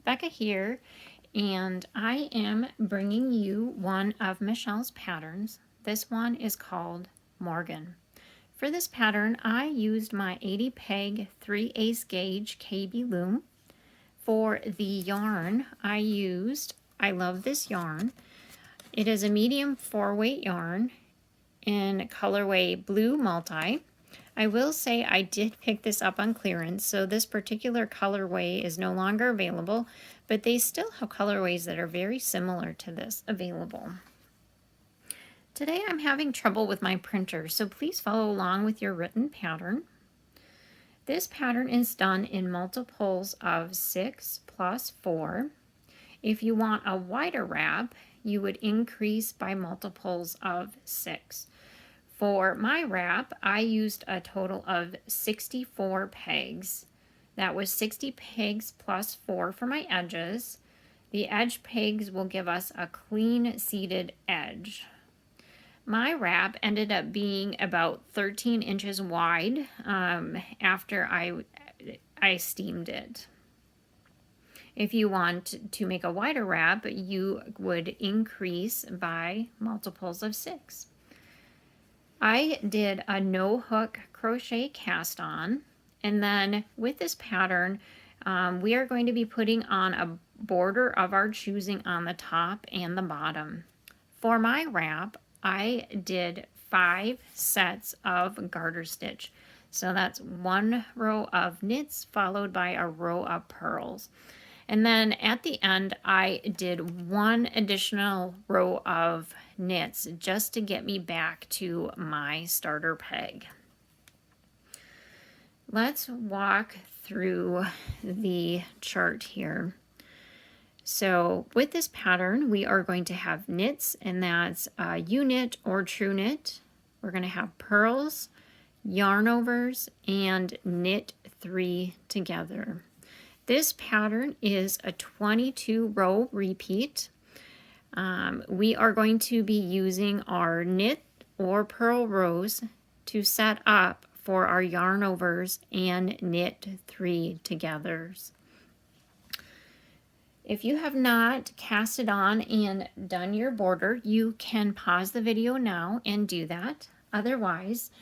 Becca here, and I am bringing you one of Michelle's patterns. This one is called Morgan. For this pattern, I used my 80 peg 3/8 gauge KB loom. For the yarn I love this yarn. It is a medium 4-weight yarn in colorway blue multi. I will say I did pick this up on clearance, so this particular colorway is no longer available, but they still have colorways that are very similar to this available. Today I'm having trouble with my printer, so please follow along with your written pattern. This pattern is done in multiples of 6 plus 4. If you want a wider wrap, you would increase by multiples of 6. For my wrap, I used a total of 64 pegs. That was 60 pegs plus 4 for my edges. The edge pegs will give us a clean seated edge. My wrap ended up being about 13 inches wide after I steamed it. If you want to make a wider wrap, you would increase by multiples of 6. I did a no hook crochet cast on, and then with this pattern we are going to be putting on a border of our choosing on the top and the bottom. For my wrap, I did 5 sets of garter stitch, so that's 1 row of knits followed by a row of purls. And then at the end, I did 1 additional row of knits just to get me back to my starter peg. Let's walk through the chart here. So with this pattern, we are going to have knits, and that's a U-knit or true knit. We're going to have purls, yarn overs, and knit 3 together. This pattern is a 22 row repeat. We are going to be using our knit or purl rows to set up for our yarn overs and knit 3 togethers. If you have not cast it on and done your border, you can pause the video now and do that. Otherwise,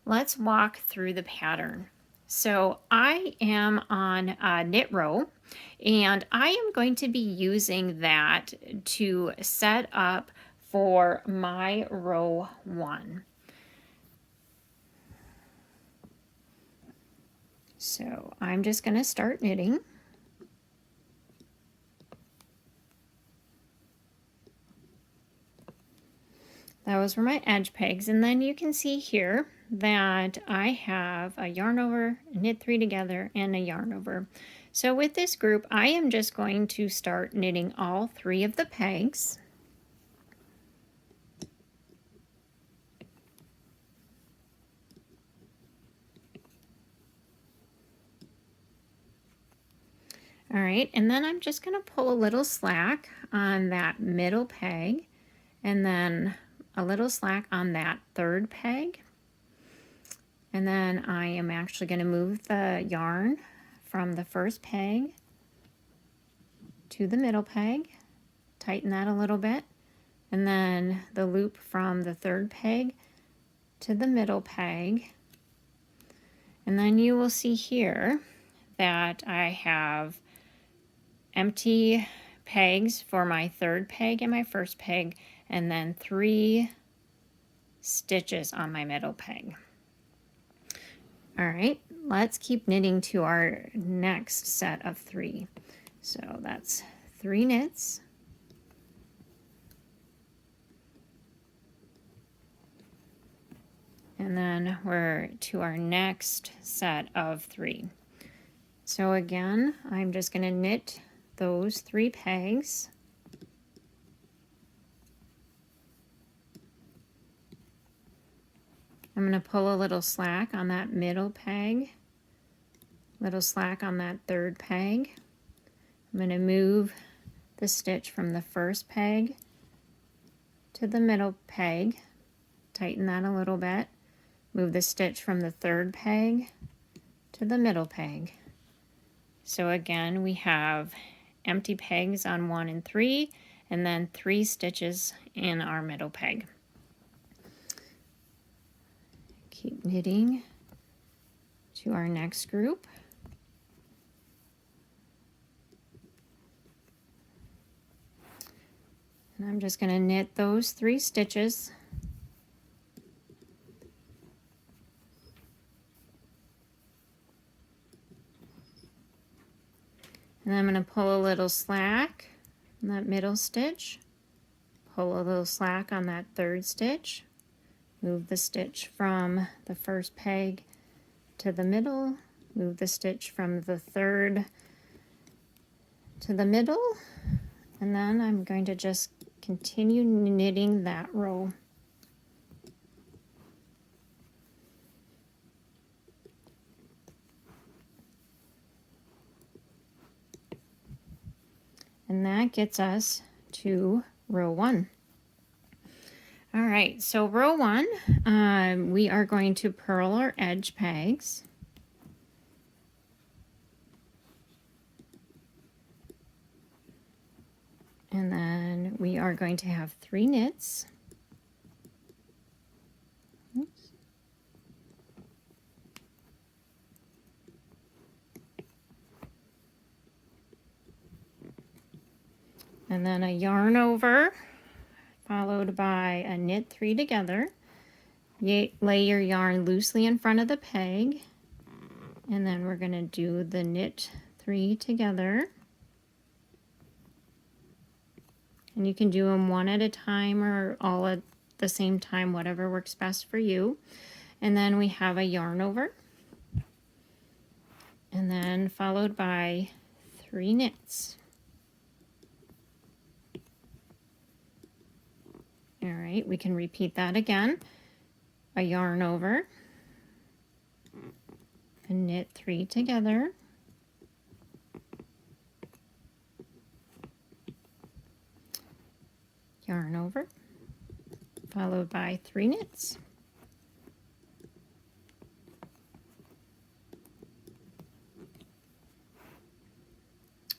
let's walk through the pattern. So I am on a knit row, and I am going to be using that to set up for my row 1. So I'm just going to start knitting. Those were my edge pegs, and then you can see here that I have a yarn over, a knit 3 together, and a yarn over. So with this group, I am just going to start knitting all 3 of the pegs. All right, and then I'm just going to pull a little slack on that middle peg, and then a little slack on that 3rd peg. And then I am actually going to move the yarn from the 1st peg to the middle peg, tighten that a little bit, and then the loop from the 3rd peg to the middle peg. And then you will see here that I have empty pegs for my 3rd peg and my 1st peg, and then 3 stitches on my middle peg. All right, let's keep knitting to our next set of 3. So that's 3 knits. And then we're to our next set of 3. So again, I'm just going to knit those 3 pegs. I'm going to pull a little slack on that middle peg, little slack on that 3rd peg. I'm going to move the stitch from the 1st peg to the middle peg, tighten that a little bit, move the stitch from the 3rd peg to the middle peg. So again, we have empty pegs on 1 and 3, and then 3 stitches in our middle peg. Keep knitting to our next group. And I'm just going to knit those 3 stitches. And I'm going to pull a little slack on that middle stitch, pull a little slack on that 3rd stitch, move the stitch from the 1st peg to the middle, move the stitch from the 3rd to the middle, and then I'm going to just continue knitting that row. And that gets us to row 1. All right, so row 1, we are going to purl our edge pegs. And then we are going to have 3 knits. Oops. And then a yarn over, followed by a knit 3 together. Lay your yarn loosely in front of the peg, and then we're going to do the knit 3 together. And you can do them one at a time or all at the same time, whatever works best for you. And then we have a yarn over, and then followed by 3 knits. All right, we can repeat that again. A yarn over, a knit 3 together, yarn over, followed by 3 knits.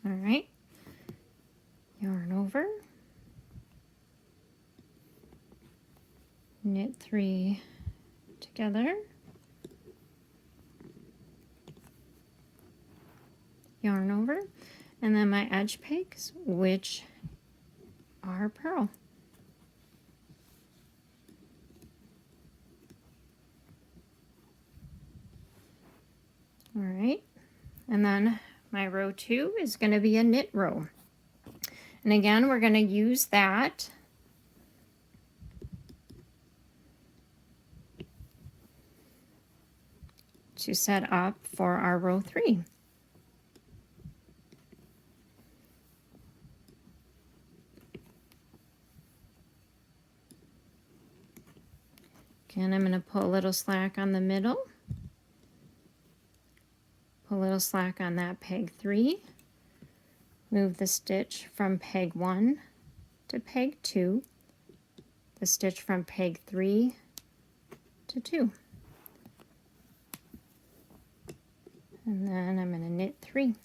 All right, yarn over, knit 3 together, yarn over, and then my edge pegs, which are purl. All right, and then my row 2 is going to be a knit row. And again, we're going to use that to set up for our row 3. Again, I'm going to pull a little slack on the middle, pull a little slack on that peg 3, move the stitch from peg 1 to peg 2, the stitch from peg 3 to 2. And then I'm going to knit 3.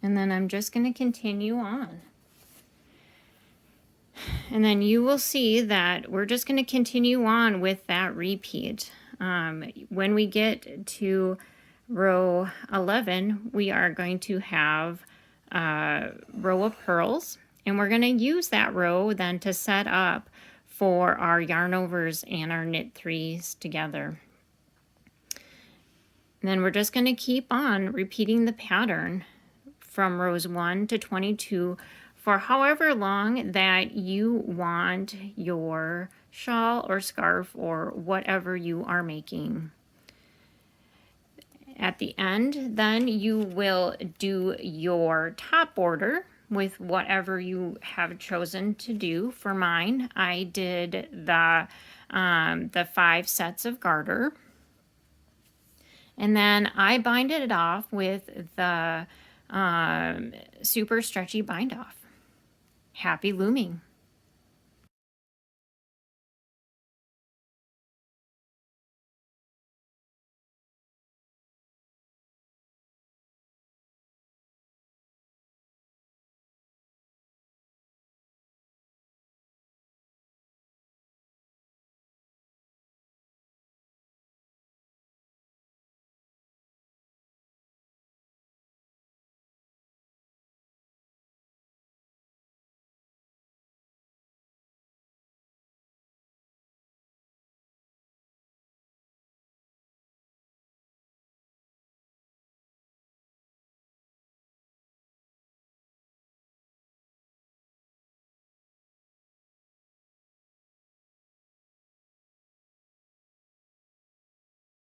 And then I'm just going to continue on. And then you will see that we're just going to continue on with that repeat. When we get to row 11, we are going to have a row of purls, and we're going to use that row then to set up for our yarn overs and our knit 3s together. And then we're just going to keep on repeating the pattern from rows 1 to 22 for however long that you want your shawl or scarf or whatever you are making. At the end, then you will do your top border with whatever you have chosen to do. For mine, I did the 5 sets of garter. And then I binded it off with the super stretchy bind off. Happy looming!